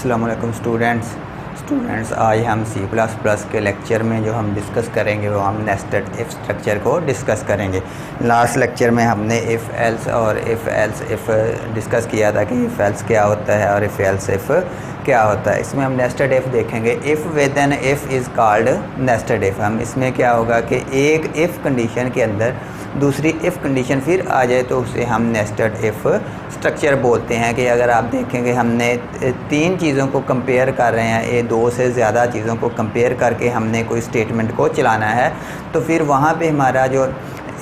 अस्सलाम वालेकुम स्टूडेंट्स आज हम C++ के लेक्चर में जो हम डिस्कस करेंगे वो हम नेस्टेड इफ़ स्ट्रक्चर को डिस्कस करेंगे। लास्ट लेक्चर में हमने इफ़ एल्स और इफ़ एल्स इफ़ डिस्कस किया था कि इफ़ एल्स क्या होता है और इफ़ एल्स इफ़ क्या होता है। इसमें हम नेस्टेड इफ़ देखेंगे। If with an if is called nested if. हम इसमें क्या होगा कि एक इफ़ कंडीशन के अंदर दूसरी इफ़ कंडीशन फिर आ जाए तो उसे हम नेस्टेड इफ़ स्ट्रक्चर बोलते हैं। कि अगर आप देखेंगे हमने तीन चीज़ों को कंपेयर कर रहे हैं, ये दो से ज़्यादा चीज़ों को कंपेयर करके हमने कोई स्टेटमेंट को चलाना है, तो फिर वहाँ पे हमारा जो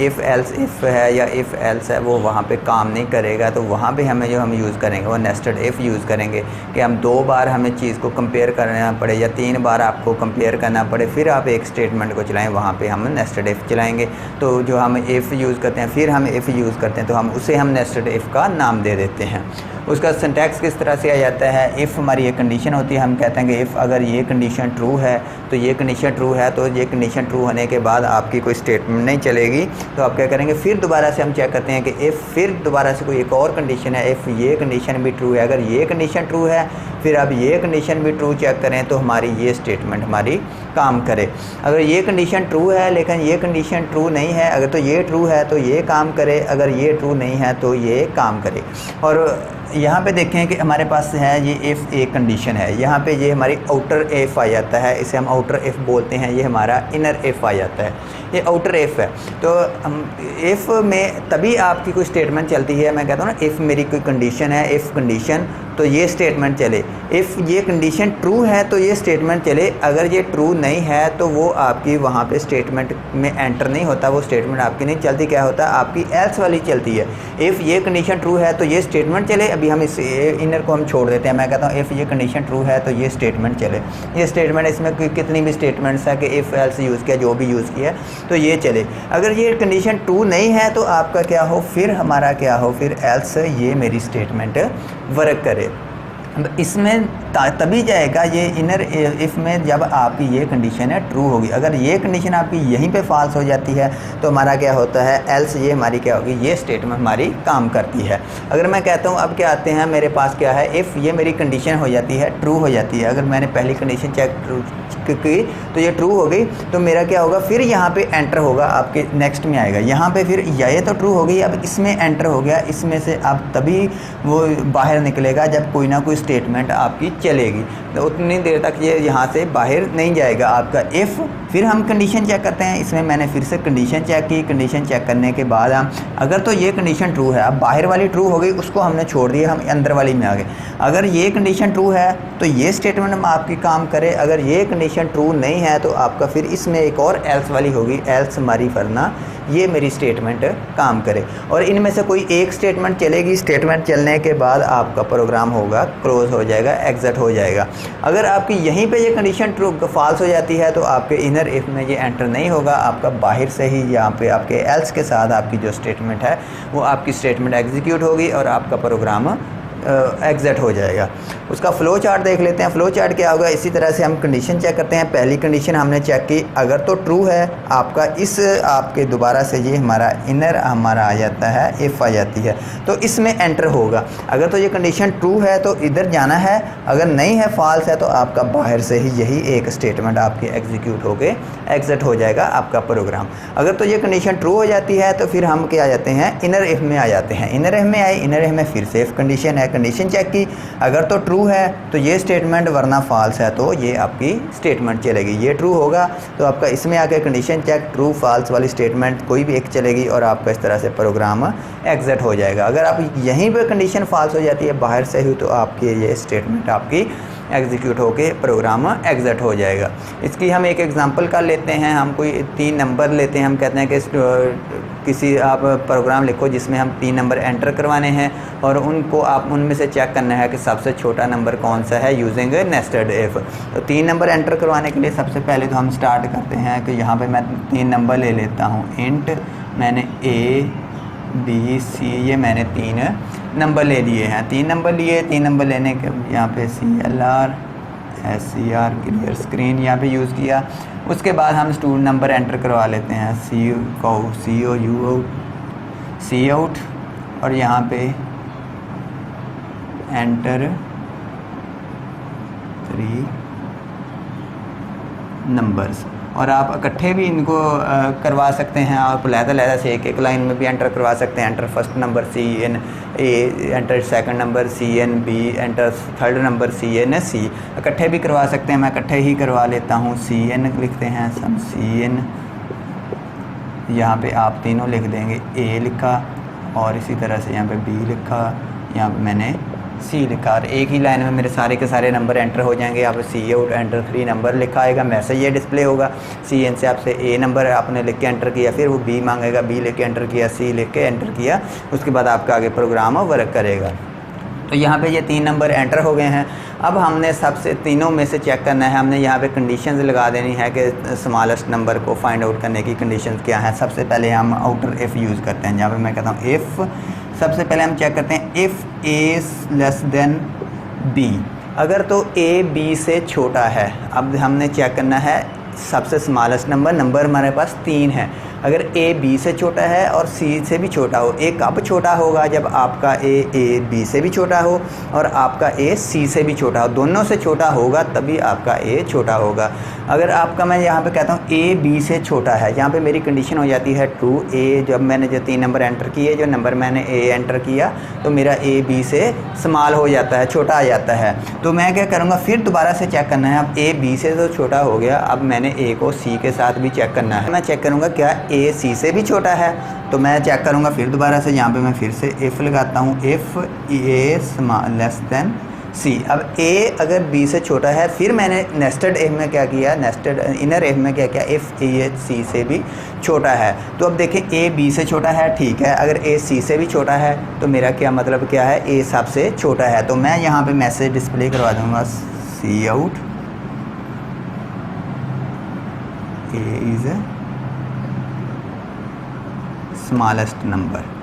इफ़ एल्स इफ़ है या इफ़ एल्स है वो वहाँ पे काम नहीं करेगा। तो वहाँ पे हमें जो हम यूज़ करेंगे वो नेस्टेड इफ़ यूज़ करेंगे कि हम दो बार हमें चीज़ को कंपेयर करना पड़े या तीन बार आपको कंपेयर करना पड़े फिर आप एक स्टेटमेंट को चलाएं, वहाँ पे हम नेस्टेड इफ़ चलाएंगे। तो जो हम इफ़ यूज़ करते हैं फिर हम इफ़ यूज़ करते हैं तो हम उसे हम नेस्टेड इफ़ का नाम दे देते हैं। उसका सिंटैक्स किस तरह से आ जाता है। इफ़ हमारी ये कंडीशन होती है, हम कहते हैं कि इफ़ अगर ये कंडीशन ट्रू है तो ये कंडीशन ट्रू है, तो ये कंडीशन ट्रू होने के बाद आपकी कोई स्टेटमेंट नहीं चलेगी। तो आप क्या करेंगे, फिर दोबारा से हम चेक करते हैं कि इफ़ फिर दोबारा से कोई एक और कंडीशन है, इफ़ ये कंडीशन भी ट्रू है, अगर ये कंडीशन ट्रू है फिर आप ये कंडीशन भी ट्रू चेक करें तो हमारी ये स्टेटमेंट हमारी काम करे। अगर ये कंडीशन ट्रू है लेकिन ये कंडीशन ट्रू नहीं है, अगर तो ये ट्रू है तो ये काम करे, अगर ये ट्रू नहीं है तो ये काम करे। और यहाँ पे देखें कि हमारे पास है ये इफ़ एक कंडीशन है, यहाँ पे ये हमारी आउटर इफ़ आ जाता है, इसे हम आउटर इफ़ बोलते हैं, ये हमारा इनर इफ़ आ जाता है, ये आउटर इफ़ है। तो हम इफ़ में तभी आपकी कोई स्टेटमेंट चलती है। मैं कहता हूँ ना, इफ़ मेरी कोई कंडीशन है, इफ़ कंडीशन तो ये स्टेटमेंट चले। इफ़ ये कंडीशन ट्रू है तो ये स्टेटमेंट चले, अगर ये ट्रू नहीं है तो वो आपकी वहाँ पे स्टेटमेंट में एंटर नहीं होता, वो स्टेटमेंट आपकी नहीं चलती। क्या होता है, आपकी एल्स वाली चलती है। इफ़ ये कंडीशन ट्रू है तो ये स्टेटमेंट चले, अभी हम इस इनर को हम छोड़ देते हैं। मैं कहता हूँ इफ़ ये कंडीशन ट्रू है तो ये स्टेटमेंट चले। ये स्टेटमेंट, इसमें कितनी भी स्टेटमेंट्स है कि इफ़ एल्स यूज़ किया, जो भी यूज़ किया तो ये चले। अगर ये कंडीशन ट्रू नहीं है तो आपका क्या हो, फिर हमारा क्या हो, फिर एल्स ये मेरी स्टेटमेंट वर्क करे। इसमें तभी जाएगा ये इनर इफ़ में जब आपकी ये कंडीशन है ट्रू होगी। अगर ये कंडीशन आपकी यहीं पे फॉल्स हो जाती है तो हमारा क्या होता है, एल्स ये हमारी क्या होगी, ये स्टेटमेंट हमारी काम करती है। अगर मैं कहता हूँ अब क्या आते हैं, मेरे पास क्या है, इफ़ ये मेरी कंडीशन हो जाती है, ट्रू हो जाती है। अगर मैंने पहली कंडीशन चेक की तो ये ट्रू हो गई, तो मेरा क्या होगा, फिर यहाँ पे एंटर होगा, आपके नेक्स्ट में आएगा। यहाँ पे फिर ये तो ट्रू हो गई, अब इसमें एंटर हो गया, इसमें से अब तभी वो बाहर निकलेगा जब कोई ना कोई स्टेटमेंट आपकी चलेगी। तो उतनी देर तक ये यहाँ से बाहर नहीं जाएगा आपका इफ़। फिर हम कंडीशन चेक करते हैं। इसमें मैंने फिर से कंडीशन चेक की, कंडीशन चेक करने के बाद हम अगर तो ये कंडीशन ट्रू है, अब बाहर वाली ट्रू हो गई, उसको हमने छोड़ दिया, हम अंदर वाली में आ गए। अगर ये कंडीशन ट्रू है तो ये स्टेटमेंट हम आपकी काम करे, अगर ये कंडीशन ट्रू नहीं है तो आपका फिर इसमें एक और एल्स वाली होगी, एल्स हमारी वरना ये मेरी स्टेटमेंट काम करे। और इनमें से कोई एक स्टेटमेंट चलेगी, स्टेटमेंट चलने के बाद आपका प्रोग्राम होगा क्लोज हो जाएगा, एग्जिट हो जाएगा। अगर आपकी यहीं पे ये कंडीशन ट्रू फॉल्स हो जाती है तो आपके इनर इफ़ में ये एंटर नहीं होगा, आपका बाहर से ही यहाँ पे आपके एल्स के साथ आपकी जो स्टेटमेंट है वो आपकी स्टेटमेंट एग्जीक्यूट होगी और आपका प्रोग्राम एग्जिट हो जाएगा। उसका फ़्लो चार्ट देख लेते हैं। फ़्लो चार्ट क्या होगा, इसी तरह से हम कंडीशन चेक करते हैं। पहली कंडीशन हमने चेक की, अगर तो ट्रू है आपका, इस आपके दोबारा से ये हमारा इनर हमारा आ जाता है, इफ़ आ जाती है, तो इसमें एंटर होगा। अगर तो ये कंडीशन ट्रू है तो इधर जाना है, अगर नहीं है फॉल्स है तो आपका बाहर से ही यही एक स्टेटमेंट आपकी एग्जीक्यूट होके एग्जिट हो जाएगा आपका प्रोग्राम। अगर तो ये कंडीशन ट्रू हो जाती है तो फिर हम क्या आ जाते हैं, इनर इफ़ में आ जाते हैं। इनर इफ़ में आए, इनर इफ़ में फिर से इफ़ कंडीशन है, कंडीशन चेक की, अगर तो ट्रू है तो ये स्टेटमेंट, वरना फॉल्स है तो ये आपकी स्टेटमेंट चलेगी। ये ट्रू होगा तो आपका इसमें आके कंडीशन चेक, ट्रू फॉल्स वाली स्टेटमेंट कोई भी एक चलेगी और आपका इस तरह से प्रोग्राम एग्जिट हो जाएगा। अगर आप यहीं पे कंडीशन फॉल्स हो जाती है बाहर से ही तो आपकी ये स्टेटमेंट आपकी एग्जीक्यूट होके प्रोग्राम एग्जिट हो जाएगा। इसकी हम एक एग्जांपल कर लेते हैं। हम कोई 3 नंबर लेते हैं, हम कहते हैं कि किसी आप प्रोग्राम लिखो जिसमें हम 3 नंबर एंटर करवाने हैं और उनको आप उनमें से चेक करना है कि सबसे छोटा नंबर कौन सा है यूजिंग नेस्टेड इफ़। तो 3 नंबर एंटर करवाने के लिए सबसे पहले तो हम स्टार्ट करते हैं कि यहाँ पे मैं 3 नंबर ले लेता हूँ। इंट मैंने ABC, ये मैंने 3 नंबर ले लिए हैं। 3 नंबर लिए, 3 नंबर लेने के यहाँ पे CLR SCR क्लियर स्क्रीन यहाँ पे यूज़ किया। उसके बाद हम स्टूडेंट नंबर एंटर करवा लेते हैं, C आउट और यहाँ पे एंटर 3 नंबर्स। और आप इकट्ठे भी इनको करवा सकते हैं, आप लहदा से एक एक लाइन में भी एंटर करवा सकते हैं। Enter first number CN A, enter second number CN B, enter third number CN C। इकट्ठे भी करवा सकते हैं, मैं इकट्ठे ही करवा लेता हूँ। CN लिखते हैं सब, CN, यहाँ पे आप तीनों लिख देंगे। A लिखा और इसी तरह से यहाँ पे B लिखा, यहाँ पे मैंने C लिखा, और एक ही लाइन में मेरे सारे के सारे नंबर एंटर हो जाएंगे। यहाँ पे C आउट एंटर 3 नंबर लिखा आएगा, मैसेज ये डिस्प्ले होगा। CN से आपसे A नंबर आपने लिख के एंटर किया, फिर वो B मांगेगा, B लिख के एंटर किया, C लिख के एंटर किया, उसके बाद आपका आगे प्रोग्राम वर्क करेगा। तो यहाँ पे ये 3 नंबर एंटर हो गए हैं। अब हमने सबसे तीनों में से चेक करना है, हमने यहाँ पे कंडीशंस लगा देनी है कि स्मॉलेस्ट नंबर को फाइंड आउट करने की कंडीशंस क्या है। सबसे पहले हम आउटर इफ़ यूज़ करते हैं, जहाँ पे मैं कहता हूँ इफ़। सबसे पहले हम चेक करते हैं if A less than B, अगर तो A B से छोटा है। अब हमने चेक करना है सबसे स्मॉलेस्ट नंबर हमारे पास 3 है। अगर A B से छोटा है और C से भी छोटा हो, A कब छोटा होगा? जब आपका A B से भी छोटा हो और आपका A C से भी छोटा हो, दोनों से छोटा होगा तभी आपका A छोटा होगा। अगर आपका, मैं यहाँ पे कहता हूँ A B से छोटा है, यहाँ पे मेरी कंडीशन हो जाती है ट्रू। A, जब मैंने जो 3 नंबर एंटर किए, जो नंबर मैंने A एंटर किया तो मेरा A B से स्मॉल हो जाता है, छोटा आ जाता है। तो मैं क्या करूँगा, फिर दोबारा से चेक करना है। अब A B से तो छोटा हो गया, अब मैंने A को C के साथ भी चेक करना है। मैं चेक करूँगा क्या A C से भी छोटा है, तो मैं चेक करूँगा फिर दोबारा से। यहाँ पे मैं फिर से इफ़ लगाता हूँ, if A less than C। अब A अगर B से छोटा है, फिर मैंने नेस्टेड इफ में क्या किया, नेस्टेड इनर इफ में क्या किया, इफ़ A C से भी छोटा है। तो अब देखें A B से छोटा है, ठीक है। अगर A C से भी छोटा है तो मेरा क्या मतलब क्या है, A सबसे छोटा है। तो मैं यहाँ पे मैसेज डिस्प्ले करवा दूँगा, C out A is smallest number.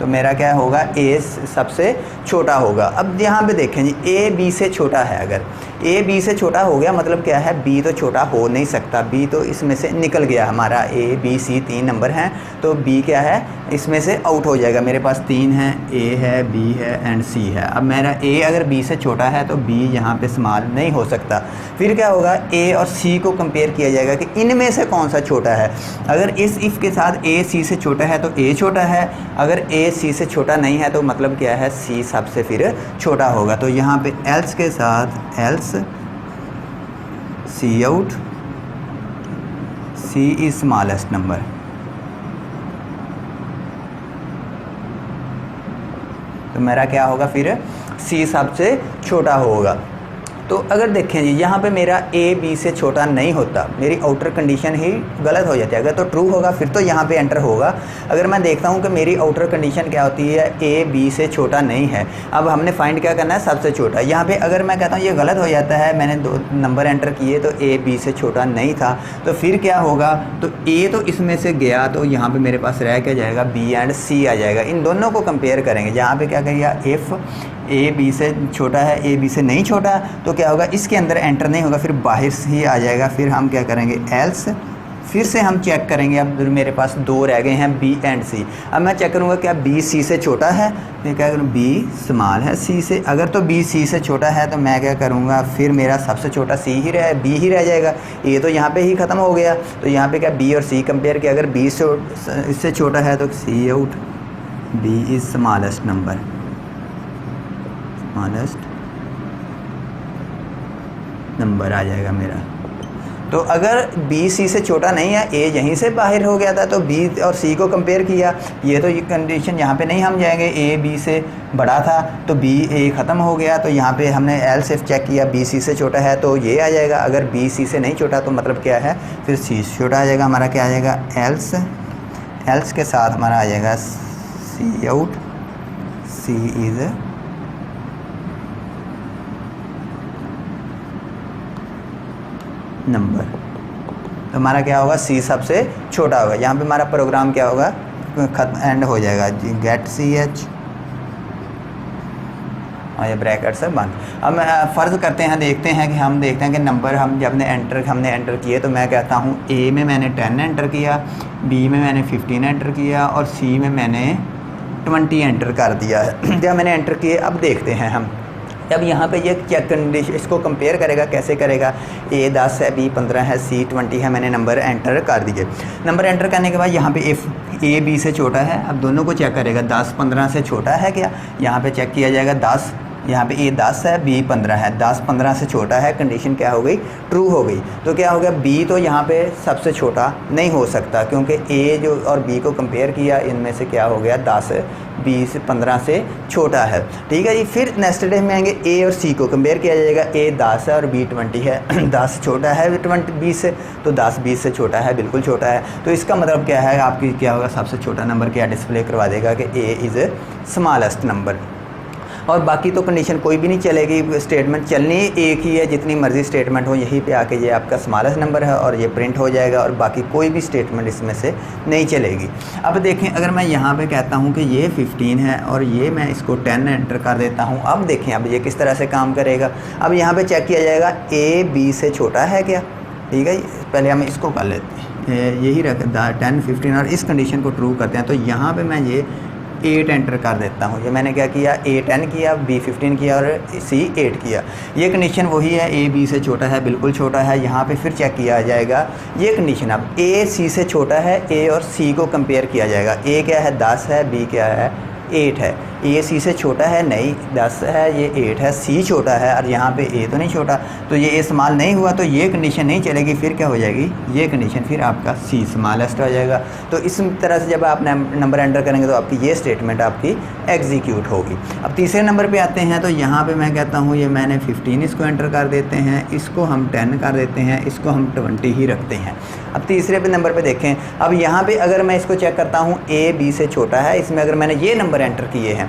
तो मेरा क्या होगा, A सबसे छोटा होगा। अब यहाँ पे देखें जी, A B से छोटा है। अगर A B से छोटा हो गया मतलब क्या है, B तो छोटा हो नहीं सकता, B तो इसमें से निकल गया। हमारा A B C 3 नंबर हैं, तो B क्या है, इसमें से आउट हो जाएगा। मेरे पास 3 हैं, A है, B है एंड C है। अब मेरा A अगर B से छोटा है तो B यहाँ पे स्मॉल नहीं हो सकता। फिर क्या होगा, A और C को कंपेयर किया जाएगा कि इनमें से कौन सा छोटा है। अगर इस इफ़ के साथ A C से छोटा है तो A छोटा है, अगर A C से छोटा नहीं है तो मतलब क्या है, C सबसे फिर छोटा होगा। तो यहाँ पे एल्स के साथ else C out C is smallest number. तो मेरा क्या होगा फिर, C सबसे छोटा होगा। तो अगर देखें जी, यहाँ पे मेरा A B से छोटा नहीं होता, मेरी आउटर कंडीशन ही गलत हो जाती है। अगर तो ट्रू होगा फिर तो यहाँ पे एंटर होगा। अगर मैं देखता हूँ कि मेरी आउटर कंडीशन क्या होती है, A B से छोटा नहीं है, अब हमने फाइंड क्या करना है, सबसे छोटा। यहाँ पे अगर मैं कहता हूँ ये गलत हो जाता है, मैंने 2 नंबर एंटर किए तो A B से छोटा नहीं था, तो फिर क्या होगा, तो A तो इसमें से गया, तो यहाँ पर मेरे पास रह क्या जाएगा, B एंड C आ जाएगा। इन दोनों को कंपेयर करेंगे। यहाँ पर क्या करिए, इफ़ A B से छोटा है, A B से नहीं छोटा, तो क्या होगा, इसके अंदर एंटर नहीं होगा, फिर बाहर से ही आ जाएगा। फिर हम क्या करेंगे, एल्स, फिर से हम चेक करेंगे। अब मेरे पास 2 रह गए हैं, B एंड C। अब मैं चेक करूँगा क्या B C से छोटा है, फिर क्या करूँ, B स्मॉल है C से। अगर तो B C से छोटा है तो मैं क्या करूँगा, फिर मेरा सबसे छोटा B ही रह जाएगा। ये तो यहाँ पे ही ख़त्म हो गया। तो यहाँ पे क्या B और C कंपेयर किया, अगर B इससे छोटा है तो C out B is smallest number, smallest number आ जाएगा मेरा। तो अगर B C से छोटा नहीं है, A यहीं से बाहर हो गया था, तो B और C को कंपेयर किया, ये तो ये कंडीशन यहाँ पे नहीं हम जाएंगे, A B से बड़ा था तो B A ख़त्म हो गया। तो यहाँ पे हमने एल्स इफ चेक किया, B C से छोटा है तो ये आ जाएगा। अगर B C से नहीं छोटा तो मतलब क्या है, फिर C छोटा आ जाएगा। हमारा क्या आ जाएगा, एल्स के साथ हमारा आ जाएगा C out C is number. तो हमारा क्या होगा, C सबसे छोटा होगा। यहाँ पे हमारा प्रोग्राम क्या होगा, एंड हो जाएगा, गेट CH और ये ब्रैकेट से बंद। अब फ़र्ज़ करते हैं, देखते हैं कि नंबर हम जब हमने एंटर किए, तो मैं कहता हूँ A में मैंने 10 एंटर किया, B में मैंने 15 एंटर किया और C में मैंने 20 एंटर कर दिया है। जब मैंने एंटर किए, अब देखते हैं हम, जब यहाँ पे ये चेक कंडीशन इसको कंपेयर करेगा, कैसे करेगा, A 10 है, B 15 है, C 20 है, मैंने नंबर एंटर कर दिए। नंबर एंटर करने के बाद यहाँ पे इफ़ A B से छोटा है, अब दोनों को चेक करेगा, 10 15 से छोटा है क्या, यहाँ पे चेक किया जाएगा 10, यहाँ पे A 10 है, B 15 है, 10 15 से छोटा है, कंडीशन क्या हो गई, ट्रू हो गई। तो क्या हो गया, B तो यहाँ पे सबसे छोटा नहीं हो सकता, क्योंकि A जो और B को कंपेयर किया, इनमें से क्या हो गया, 10 B से 15 से छोटा है। ठीक है जी। फिर नेक्स्ट डे में आएंगे, A और C को कंपेयर किया जाएगा, A 10 है और B 20 है। 10 छोटा है 20 से, तो 10 20 से छोटा है, बिल्कुल छोटा है। तो इसका मतलब क्या है, आपकी क्या होगा, सबसे छोटा नंबर क्या डिस्प्ले करवा देगा कि A इज़ स्मॉलेस्ट नंबर। और बाकी तो कंडीशन कोई भी नहीं चलेगी, स्टेटमेंट चलनी एक ही है, जितनी मर्ज़ी स्टेटमेंट हो, यहीं पे आके ये आपका स्मॉलेस्ट नंबर है और ये प्रिंट हो जाएगा, और बाकी कोई भी स्टेटमेंट इसमें से नहीं चलेगी। अब देखें, अगर मैं यहाँ पे कहता हूँ कि ये 15 है और ये मैं इसको 10 एंटर कर देता हूँ, अब देखें अब ये किस तरह से काम करेगा। अब यहाँ पर चेक किया जाएगा A B से छोटा है क्या, ठीक है। पहले हम इसको कर लेते हैं, यही रख 10 15 और इस कंडीशन को ट्रू करते हैं। तो यहाँ पर मैं ये 8 एंटर कर देता हूँ। ये मैंने क्या किया, A 10 किया, B 15 किया और C 8 किया। ये कंडीशन वही है, A B से छोटा है, बिल्कुल छोटा है। यहाँ पे फिर चेक किया जाएगा ये कंडीशन, अब A C से छोटा है, A और C को कंपेयर किया जाएगा। A क्या है, 10 है, B क्या है, 8 है। A C से छोटा है नहीं, 10 है, ये 8 है, C छोटा है और यहाँ पे A तो नहीं छोटा, तो ये A स्मॉल नहीं हुआ, तो ये कंडीशन नहीं चलेगी। फिर क्या हो जाएगी, ये कंडीशन फिर आपका C स्मॉलेस्ट हो जाएगा। तो इस तरह से जब आप नंबर एंटर करेंगे तो आपकी ये स्टेटमेंट आपकी एग्जीक्यूट होगी। अब तीसरे नंबर पे आते हैं, तो यहाँ पे मैं कहता हूँ ये मैंने 15 इसको एंटर कर देते हैं, इसको हम 10 कर देते हैं, इसको हम 20 ही रखते हैं। अब तीसरे पे नंबर पे देखें, अब यहाँ पे अगर मैं इसको चेक करता हूँ, A B से छोटा है, इसमें अगर मैंने ये नंबर एंटर किए हैं,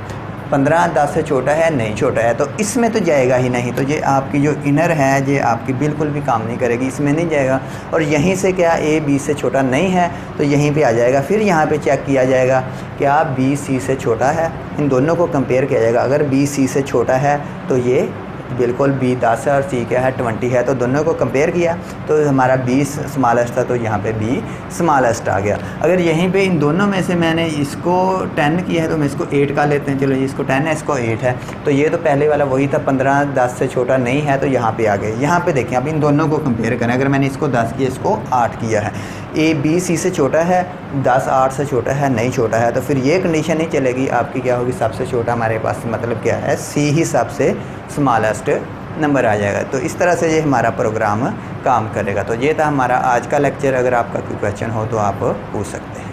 15 10 से छोटा है, नहीं छोटा है, तो इसमें तो जाएगा ही नहीं। तो ये आपकी जो इनर है ये आपकी बिल्कुल भी काम नहीं करेगी, इसमें नहीं जाएगा। और यहीं से क्या A B से छोटा नहीं है, तो यहीं पे आ जाएगा। फिर यहाँ पे चेक किया जाएगा क्या B C से छोटा है, इन दोनों को कंपेयर किया जाएगा। अगर B C से छोटा है तो ये बिल्कुल B 10 है और C क्या है 20 है, तो दोनों को कंपेयर किया तो हमारा B स्मॉलेस्ट था, तो यहाँ पे B स्मॉलेस्ट आ गया। अगर यहीं पे इन दोनों में से मैंने इसको 10 किया है तो मैं इसको 8 का लेते हैं, चलो जी इसको 10 है, इसको 8 है, तो ये तो पहले वाला वही था, 15 10 से छोटा नहीं है, तो यहाँ पे आ गए। यहाँ पे देखें, अब इन दोनों को कंपेयर करें, अगर मैंने इसको 10 किया, इसको 8 किया है, A B C से छोटा है, 10 8 से छोटा है, नहीं छोटा है, तो फिर ये कंडीशन नहीं चलेगी। आपकी क्या होगी, सबसे छोटा हमारे पास मतलब क्या है, C ही सबसे स्मॉलेस्ट नंबर आ जाएगा। तो इस तरह से ये हमारा प्रोग्राम काम करेगा। तो ये था हमारा आज का लेक्चर। अगर आपका कोई क्वेश्चन हो तो आप पूछ सकते हैं।